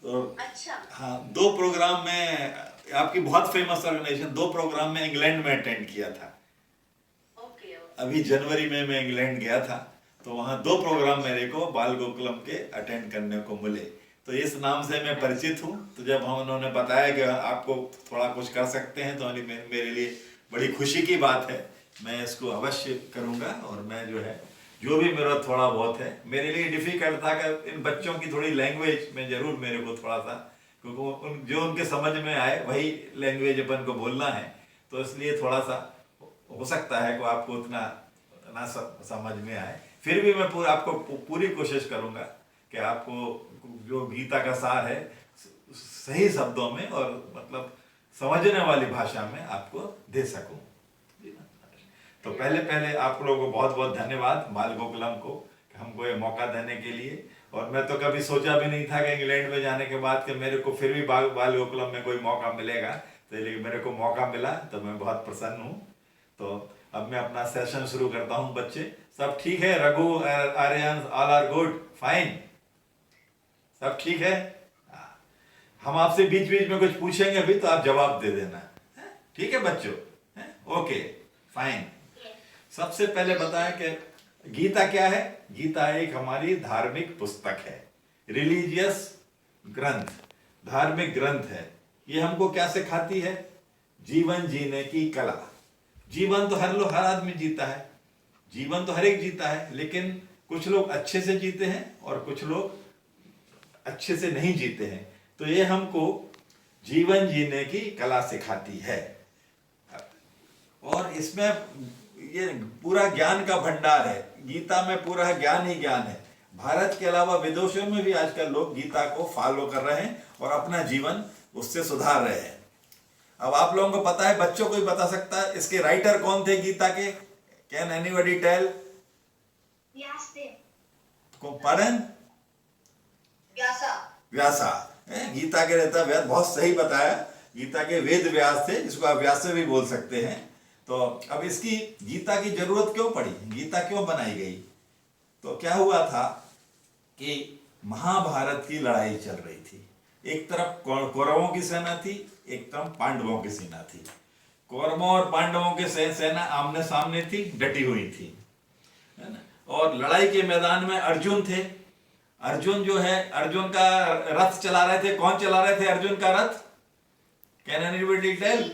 तो अच्छा। हाँ, 2 प्रोग्राम में आपकी बहुत फेमस ऑर्गेनाइजेशन, 2 प्रोग्राम में इंग्लैंड में अटेंड किया था। ओके। अभी जनवरी में मैं इंग्लैंड गया था, तो वहाँ 2 प्रोग्राम अच्छा। मेरे को बाल गोकुलम के अटेंड करने को मिले। तो इस नाम से मैं परिचित हूँ। तो जब हम उन्होंने बताया कि आपको थोड़ा कुछ कर सकते हैं, तो मेरे लिए बड़ी खुशी की बात है। मैं इसको अवश्य करूँगा। और मैं जो है, जो भी मेरा थोड़ा बहुत है, मेरे लिए डिफ़िकल्ट था कि इन बच्चों की थोड़ी लैंग्वेज में ज़रूर मेरे को थोड़ा सा, क्योंकि जो उनके समझ में आए वही लैंग्वेज अपन को बोलना है। तो इसलिए थोड़ा सा हो सकता है कि आपको उतना ना समझ में आए। फिर भी मैं आपको पूरी कोशिश करूंगा कि आपको जो गीता का सार है सही शब्दों में और मतलब समझने वाली भाषा में आपको दे सकूं। तो पहले पहले आप लोगों को बहुत बहुत धन्यवाद बाल गोकुलम को, कि हमको ये मौका देने के लिए। और मैं तो कभी सोचा भी नहीं था कि इंग्लैंड में जाने के बाद कि मेरे को फिर भी बाल गोकुलम में कोई मौका मिलेगा। तो लेकिन मेरे को मौका मिला, तो मैं बहुत प्रसन्न हूँ। तो अब मैं अपना सेशन शुरू करता हूँ। बच्चे सब ठीक है? Raghu, Aryan, all are good, fine, सब ठीक है? हाँ। हम आपसे बीच बीच में कुछ पूछेंगे अभी, तो आप जवाब दे देना, ठीक है बच्चों? Okay, fine. सबसे पहले बताएं कि गीता क्या है। गीता एक हमारी धार्मिक पुस्तक है, रिलीजियस ग्रंथ, धार्मिक ग्रंथ है। ये हमको क्या सिखाती है? जीवन जीने की कला। जीवन तो हर आदमी जीता है, जीवन तो हर एक जीता है, लेकिन कुछ लोग अच्छे से जीते हैं और कुछ लोग अच्छे से नहीं जीते हैं। तो ये हमको जीवन जीने की कला सिखाती है। और इसमें ये पूरा ज्ञान का भंडार है। गीता में पूरा ज्ञान ही ज्ञान है। भारत के अलावा विदेशों में भी आजकल लोग गीता को फॉलो कर रहे हैं और अपना जीवन उससे सुधार रहे हैं। अब आप लोगों को पता है, बच्चों को ही बता सकता है, इसके राइटर कौन थे गीता के? Can anybody tell? पढ़न व्यासा। व्यासा। गीता के रहता व्यास, बहुत सही बताया। गीता के वेद व्यास थे, जिसको आप व्यास भी बोल सकते हैं। तो अब इसकी गीता की जरूरत क्यों पड़ी, गीता क्यों बनाई गई? तो क्या हुआ था कि महाभारत की लड़ाई चल रही थी। एक तरफ कौरवों की सेना थी, एक तरफ पांडवों की सेना थी। कौरवों और पांडवों की सेना आमने सामने थी, डटी हुई थी, है ना। और लड़ाई के मैदान में अर्जुन थे। अर्जुन जो है, अर्जुन का रथ चला रहे थे। कौन चला रहे थे अर्जुन का रथ? Can anybody tell?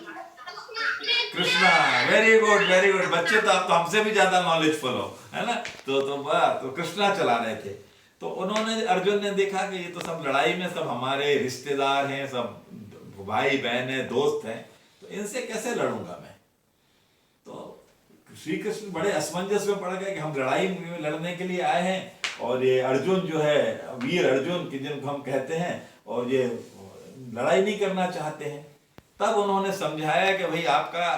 Krishna. Very good, very good बच्चे, तो आप तो हमसे भी ज्यादा नॉलेजफुल हो, है ना। तो कृष्णा चला रहे थे। तो उन्होंने, अर्जुन ने देखा कि ये तो सब लड़ाई में सब हमारे रिश्तेदार हैं, सब भाई बहन है, दोस्त हैं, तो इनसे कैसे लड़ूंगा मैं? तो श्री कृष्ण बड़े असमंजस में पड़ गए कि हम लड़ाई में लड़ने के लिए आए हैं, और ये अर्जुन जो है, वीर अर्जुन जिनको हम कहते हैं, और ये लड़ाई नहीं करना चाहते हैं। तब उन्होंने समझाया कि भाई आपका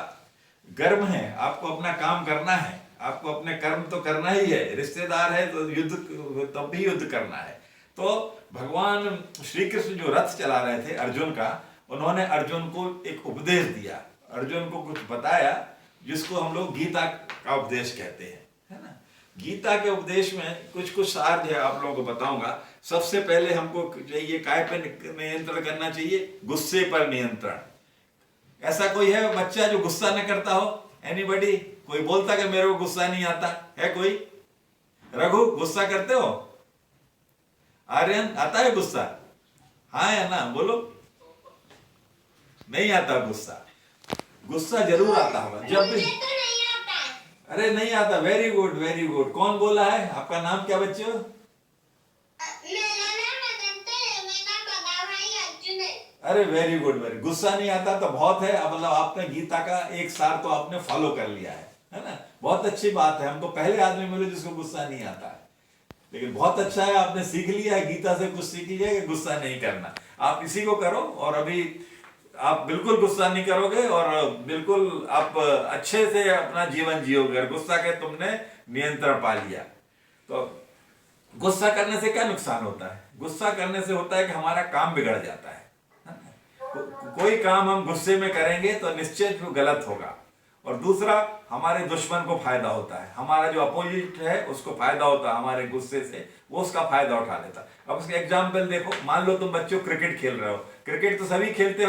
कर्म है, आपको अपना काम करना है, आपको अपने कर्म तो करना ही है, रिश्तेदार है तो युद्ध, तब भी युद्ध करना है। तो भगवान श्री कृष्ण जो रथ चला रहे थे अर्जुन का, उन्होंने अर्जुन को एक उपदेश दिया, अर्जुन को कुछ बताया, जिसको हम लोग गीता का उपदेश कहते हैं, है ना। गीता के उपदेश में कुछ कुछ सार जो है आप लोगों को बताऊंगा। सबसे पहले हमको चाहिए, काय पर नियंत्रण करना चाहिए? गुस्से पर नियंत्रण। ऐसा कोई है बच्चा जो गुस्सा न करता हो? एनीबॉडी? कोई बोलता कि मेरे को गुस्सा नहीं आता है? कोई? रघु, गुस्सा करते हो? आर्यन, आता है गुस्सा? हाँ या ना बोलो। नहीं आता गुस्सा? गुस्सा जरूर आता होगा जब भी। अरे नहीं आता, वेरी गुड, वेरी गुड। कौन बोला है? आपका नाम क्या बच्चे? अरे वेरी गुड, वेरी। गुस्सा नहीं आता तो बहुत है, मतलब आपने गीता का एक सार तो आपने फॉलो कर लिया है ना। बहुत अच्छी बात है। हमको पहले आदमी मिले जिसको गुस्सा नहीं आता है, लेकिन बहुत अच्छा है, आपने सीख लिया है, गीता से कुछ सीख लिया कि गुस्सा नहीं करना। आप इसी को करो, और अभी आप बिल्कुल गुस्सा नहीं करोगे, और बिल्कुल आप अच्छे से अपना जीवन जियोगे। गुस्सा के तुमने नियंत्रण पा लिया। तो गुस्सा करने से क्या नुकसान होता है? गुस्सा करने से होता है कि हमारा काम बिगड़ जाता है। कोई काम हम गुस्से में करेंगे तो निश्चित वो गलत होगा, और दूसरा हमारे दुश्मन को फायदा होता है, हमारा जो अपोजिट है उसको फायदा होता है हमारे गुस्से से, वो उसका फायदा उठा लेता है। अब उसका एग्जाम्पल देखो, मान लो तुम बच्चों क्रिकेट खेल रहे हो, क्रिकेट तो सभी खेलते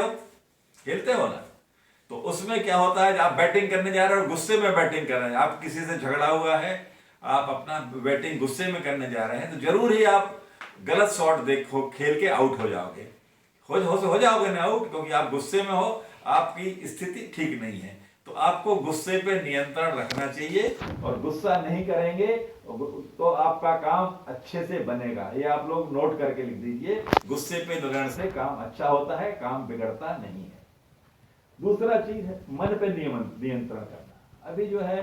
हो ना, तो उसमें क्या होता है, आप बैटिंग करने जा रहे हो, गुस्से में बैटिंग कर रहे हैं, आप किसी से झगड़ा हुआ है, आप अपना बैटिंग गुस्से में करने जा रहे हैं, तो जरूर ही आप गलत शॉट देखो खेल के आउट हो जाओगे, हो जाओगे ना आउट, क्योंकि आप गुस्से में हो, आपकी स्थिति ठीक नहीं है। तो आपको गुस्से पे नियंत्रण रखना चाहिए, और गुस्सा नहीं करेंगे तो आपका काम अच्छे से बनेगा। ये आप लोग नोट करके लिख दीजिए, गुस्से पे नियंत्रण से काम अच्छा होता है, काम बिगड़ता नहीं है। दूसरा चीज है मन पे नियंत्रण करना। अभी जो है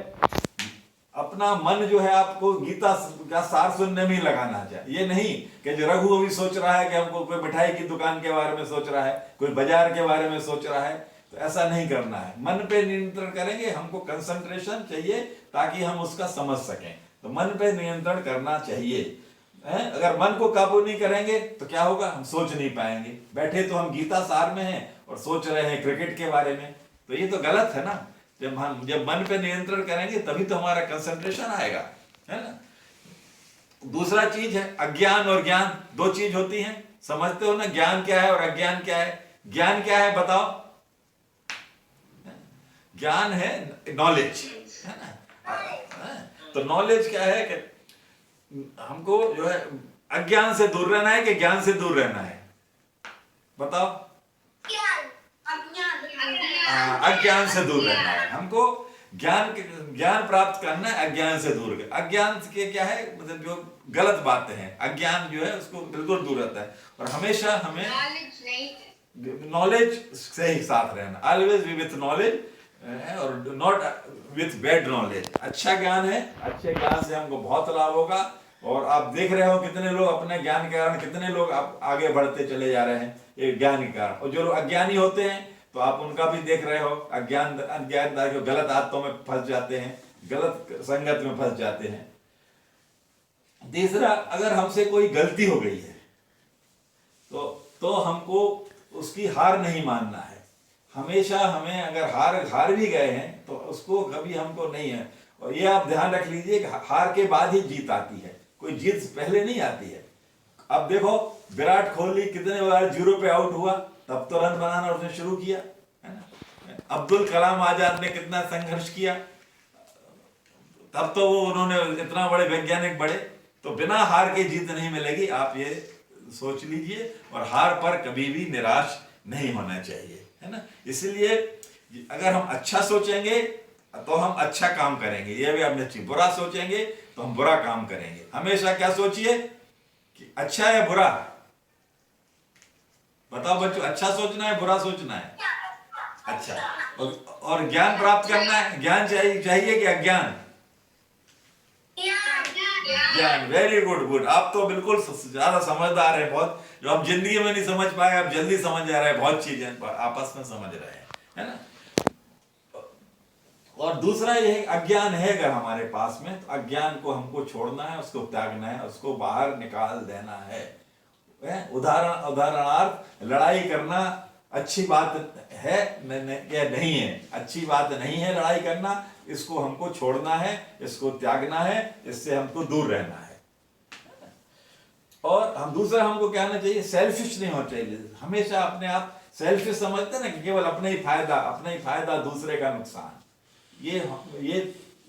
अपना मन जो है आपको गीता का सार सुनने में ही लगाना चाहिए। ये नहीं कि जो रघु अभी सोच रहा है कि हमको कोई मिठाई की दुकान के बारे में सोच रहा है, कोई बाजार के बारे में सोच रहा है, तो ऐसा नहीं करना है। मन पे नियंत्रण करेंगे, हमको कंसंट्रेशन चाहिए ताकि हम उसका समझ सकें, तो मन पे नियंत्रण करना चाहिए। अगर मन को काबू नहीं करेंगे तो क्या होगा, हम सोच नहीं पाएंगे। बैठे तो हम गीता सार में हैं और सोच रहे हैं क्रिकेट के बारे में, तो ये तो गलत है ना। जब मन पे नियंत्रण करेंगे तभी तो हमारा कंसंट्रेशन आएगा, है ना। दूसरा चीज है अज्ञान और ज्ञान, दो चीज होती हैं, समझते हो ना, ज्ञान क्या है और अज्ञान क्या है। ज्ञान क्या है बताओ? ज्ञान है नॉलेज, है ना। तो नॉलेज क्या है कि हमको जो है अज्ञान से दूर रहना है कि ज्ञान से दूर रहना है, बताओ? अज्ञान से दूर रहना है हमको, ज्ञान प्राप्त करना है, अज्ञान से दूर। अज्ञान के क्या है, मतलब जो गलत बातें हैं, अज्ञान जो है उसको बिल्कुल दूर रहता है, और हमेशा हमें नॉलेज से ही साथ रहना, ऑलवेज बी विथ नॉलेज और नॉट विथ बैड नॉलेज। अच्छा ज्ञान है, अच्छे ज्ञान से हमको बहुत लाभ होगा, और आप देख रहे हो कितने लोग अपने ज्ञान के कारण, कितने लोग आप आगे बढ़ते चले जा रहे हैं ये ज्ञान के कारण। और जो लोग अज्ञानी होते हैं तो आप उनका भी देख रहे हो, अज्ञान गलत आदतों में फंस जाते हैं, गलत संगत में फंस जाते हैं। तीसरा, अगर हमसे कोई गलती हो गई है तो हमको उसकी हार नहीं मानना है। हमेशा हमें, अगर हार भी गए हैं तो उसको कभी हमको नहीं है। और ये आप ध्यान रख लीजिए कि हार के बाद ही जीत आती है, कोई जीत पहले नहीं आती है। अब देखो विराट कोहली कितने बार 0 पे आउट हुआ, तब तो रन बनाना उसने शुरू किया, है ना। अब्दुल कलाम आजाद ने कितना संघर्ष किया, तब तो वो उन्होंने इतना बड़े वैज्ञानिक बड़े। तो बिना हार के जीत नहीं मिलेगी, आप ये सोच लीजिए। और हार पर कभी भी निराश नहीं होना चाहिए, है ना। इसलिए अगर हम अच्छा सोचेंगे तो हम अच्छा काम करेंगे, ये भी आपने चाहिए। बुरा सोचेंगे तो हम बुरा काम करेंगे। हमेशा क्या सोचिए कि अच्छा है बुरा, बताओ बच्चों, अच्छा सोचना है बुरा सोचना है? अच्छा। और ज्ञान प्राप्त करना है, ज्ञान चाहिए कि अज्ञान? ज्ञान। Very good. आप तो बिल्कुल ज्यादा समझदार है, बहुत, जो हम जिंदगी में नहीं समझ पाए आप जल्दी समझ जा रहे हैं, बहुत चीजें आपस में समझ रहे हैं, है ना। और दूसरा ये अज्ञान है अगर हमारे पास में, तो अज्ञान को हमको छोड़ना है, उसको त्यागना है, उसको बाहर निकाल देना है। उदाहरणार्थ, लड़ाई करना अच्छी बात है क्या? नहीं है, अच्छी बात नहीं है लड़ाई करना। इसको हमको छोड़ना है, इसको त्यागना है, इससे हमको दूर रहना है। और हम दूसरा हमको कहना चाहिए, सेल्फिश नहीं होना चाहिए। हमेशा अपने आप सेल्फिश समझते ना कि केवल अपना ही फायदा, दूसरे का नुकसान। ये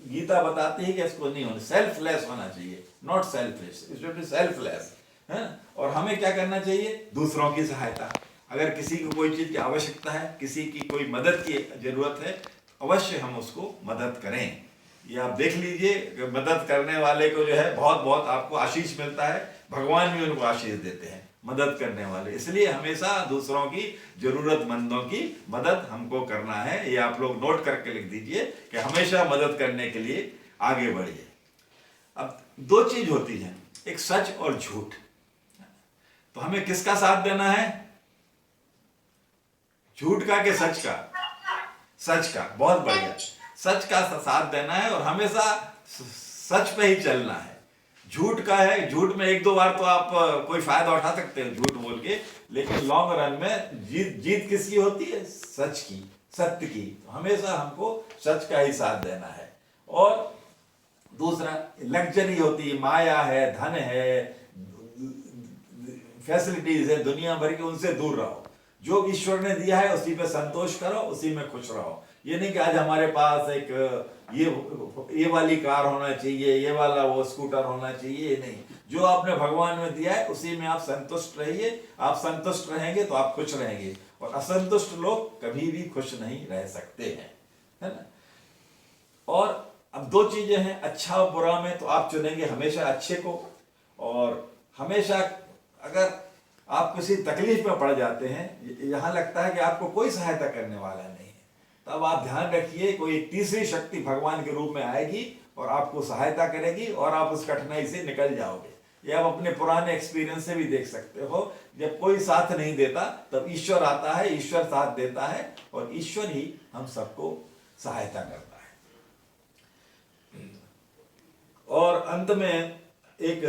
गीता बताती है कि इसको नहीं होना, सेल्फलेस होना चाहिए, not selfish, it should be selfless, है। और हमें क्या करना चाहिए? दूसरों की सहायता। अगर किसी को कोई चीज की आवश्यकता है, किसी की कोई मदद की जरूरत है, अवश्य हम उसको मदद करें। ये आप देख लीजिए, मदद करने वाले को जो है बहुत बहुत आपको आशीष मिलता है, भगवान भी उनको आशीष देते हैं, मदद करने वाले। इसलिए हमेशा दूसरों की, जरूरतमंदों की मदद हमको करना है। ये आप लोग नोट करके लिख दीजिए कि हमेशा मदद करने के लिए आगे बढ़िए। अब दो चीज होती हैं, एक सच और झूठ। तो हमें किसका साथ देना है? झूठ का कि सच का? सच का। बहुत बढ़िया, सच का साथ देना है और हमेशा सच पे ही चलना है। झूठ का है, झूठ में 1-2 बार तो आप कोई फायदा उठा सकते हैं झूठ बोल के, लेकिन लॉन्ग रन में जीत किसकी होती है? सच की। सत्य की। तो हमेशा हमको सच का ही साथ देना है। और दूसरा, लग्जरी होती है, माया है, धन है, फैसिलिटीज है दुनिया भर की, उनसे दूर रहो। जो ईश्वर ने दिया है उसी पे संतोष करो, उसी में खुश रहो। ये नहीं कि आज हमारे पास एक ये वाली कार होना चाहिए, ये वाला वो स्कूटर होना चाहिए, ये नहीं। जो आपने भगवान में दिया है उसी में आप संतुष्ट रहिए। आप संतुष्ट रहेंगे तो आप खुश रहेंगे, और असंतुष्ट लोग कभी भी खुश नहीं रह सकते हैं, है ना। और अब दो चीजें हैं, अच्छा और बुरा में, तो आप चुनेंगे हमेशा अच्छे को। और हमेशा अगर आप किसी तकलीफ में पड़ जाते हैं, यहाँ लगता है कि आपको कोई सहायता करने वाला नहीं है, तब आप ध्यान रखिए कोई एक तीसरी शक्ति भगवान के रूप में आएगी और आपको सहायता करेगी, और आप उस कठिनाई से निकल जाओगे। ये आप अपने पुराने एक्सपीरियंस से भी देख सकते हो। जब कोई साथ नहीं देता तब ईश्वर आता है, ईश्वर साथ देता है, और ईश्वर ही हम सबको सहायता करता है। और अंत में एक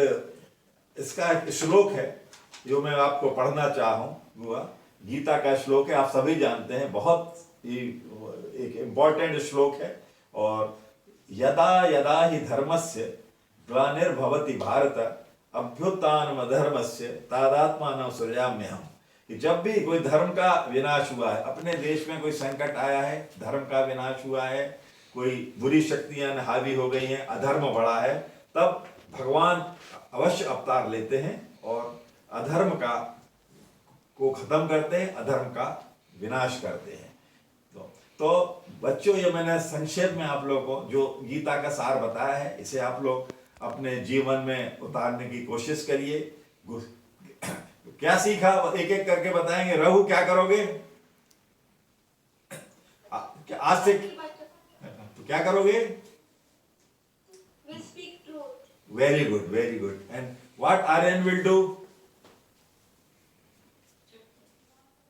इसका एक श्लोक है जो मैं आपको पढ़ना चाहूँगा। गीता का श्लोक है, आप सभी जानते हैं, बहुत ही एक इम्पॉर्टेंट श्लोक है। और यदा यदा ही धर्मस्य ग्लानिर्भवति भारत अभ्युत्थानमधर्मस्य तदात्मानं सृजाम्यहम्। कि जब भी कोई धर्म का विनाश हुआ है, अपने देश में कोई संकट आया है, धर्म का विनाश हुआ है, कोई बुरी शक्तियां हावी हो गई हैं, अधर्म बढ़ा है, तब भगवान अवश्य अवतार लेते हैं और अधर्म को खत्म करते हैं, अधर्म का विनाश करते हैं। तो बच्चों, ये मैंने संक्षेप में आप लोगों को जो गीता का सार बताया है, इसे आप लोग अपने जीवन में उतारने की कोशिश करिए। क्या सीखा एक एक करके बताएंगे। रहु, क्या करोगे आज से? तो क्या करोगे? We'll speak truth. Very good, very good. And what Aryan will do?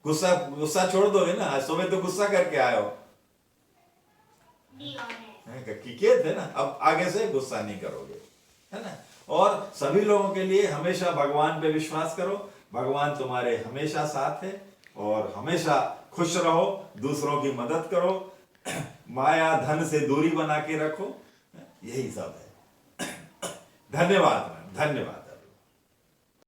गुस्सा छोड़ दोगे ना? आज सुबह तो गुस्सा करके आए हो, Be honest. किए थे ना, अब आगे से गुस्सा नहीं करोगे, है ना। और सभी लोगों के लिए हमेशा भगवान पे विश्वास करो, भगवान तुम्हारे हमेशा साथ है, और हमेशा खुश रहो, दूसरों की मदद करो, माया धन से दूरी बना के रखो, यही सब है। धन्यवाद, धन्यवाद।